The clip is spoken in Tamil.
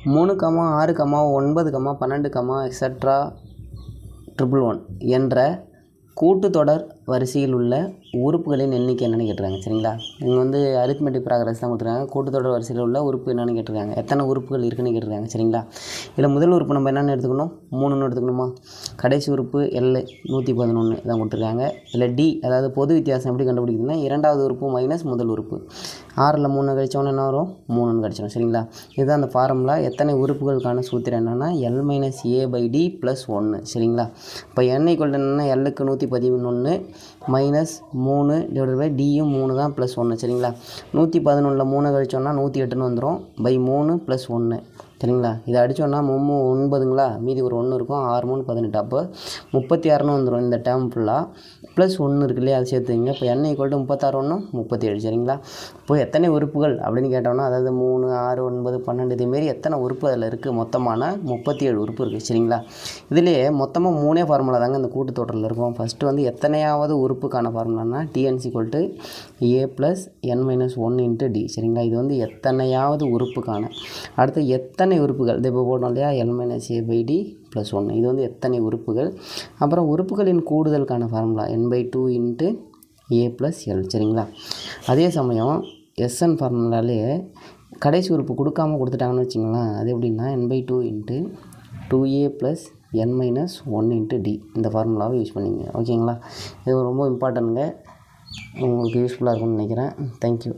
3, 6, 9, 12, எக்ஸட்ரா 111 என்ற கூட்டுத்தொடர் வரிசையில் உள்ள உறுப்புகளின் எண்ணிக்கை என்னென்னு கேட்டிருக்காங்க. சரிங்களா, இங்கே வந்து அரித்மெட்டிக் ப்ராக்ரஸ் தான் கொடுத்துருக்காங்க. கூட்டுத்தொடர் வரிசையில் உள்ள உறுப்பு என்னென்னு கேட்டிருக்காங்க, எத்தனை உறுப்புகள் இருக்குன்னு கேட்டிருக்காங்க. சரிங்களா, இதில் முதல் உறுப்பு நம்ம என்னென்னு எடுத்துக்கணும், 3ன்னு எடுத்துக்கணுமா. கடைசி உறுப்பு L 111 தான் கொடுத்துருக்காங்க. இல்லை D, அதாவது பொது வித்தியாசம் எப்படி கண்டுபிடிக்குதுன்னா, இரண்டாவது உறுப்பு மைனஸ் முதல் உறுப்பு. 6ல் 3 கழிச்சோன்னா என்ன வரும், 3ன்னு கழிச்சிடும். சரிங்களா, இதுதான் அந்த ஃபார்முலா. எத்தனை உறுப்புகளுக்கான சூத்திரம் என்னென்னா L - A/D + 1. சரிங்களா, இப்போ n = என்னென்னா Lக்கு 111 மைனஸ் 3 / Dயும் 3 தான் + 1. சரிங்களா, 111ல் 3 கழிச்சோன்னா 108ன்னு வந்துடும். /3 + 1. சரிங்களா, இதை அடித்தோன்னா 9ங்களா, மீதி ஒரு 1 இருக்கும். 6 3 18. அப்போ 36ன்னு வந்துடும் இந்த டேர்ம் ஃபுல்லாக. ப்ளஸ் 1 இருக்கு இல்லையா, அது சேர்த்துங்க. இப்போ n = 36 1 37. சரிங்களா, இப்போ எத்தனை உறுப்புகள் அப்படின்னு கேட்டோம்னா, அதாவது 3 6 9 12 இதேமாரி எத்தனை உறுப்பு அதில் இருக்குது, மொத்தமான 37 உறுப்பு இருக்குது. சரிங்களா, இதுலேயே மொத்தமாக 3 ஃபார்முலா தாங்க இந்த கூட்டுத்தொடரில் இருக்கும். ஃபஸ்ட்டு வந்து எத்தனையாவது உறுப்புக்கான ஃபார்முலானா Tn = A + n - 1 × D. சரிங்களா, இது வந்து எத்தனையாவது உறுப்புக்கான. அடுத்து எத்தனை உறுப்புகள், இது இப்போ போட்டோம் இல்லையா, L - A/D + 1. இது வந்து எத்தனை உறுப்புகள். அப்புறம் உறுப்புகளின் கூடுதலுக்கான ஃபார்முலா n/2 × A + L. சரிங்களா, அதே சமயம் SN ஃபார்முலாலே கடைசி உறுப்பு கொடுத்துட்டாங்கன்னு வச்சுங்களேன், அது எப்படின்னா n/2 × 2A + n - 1 × D. இந்த ஃபார்முலாவை யூஸ் பண்ணிங்க. ஓகேங்களா, இது ரொம்ப இம்பார்ட்டன்ட்ங்க, உங்களுக்கு யூஸ்ஃபுல்லாக இருக்கும்னு நினைக்கிறேன். தேங்க்யூ.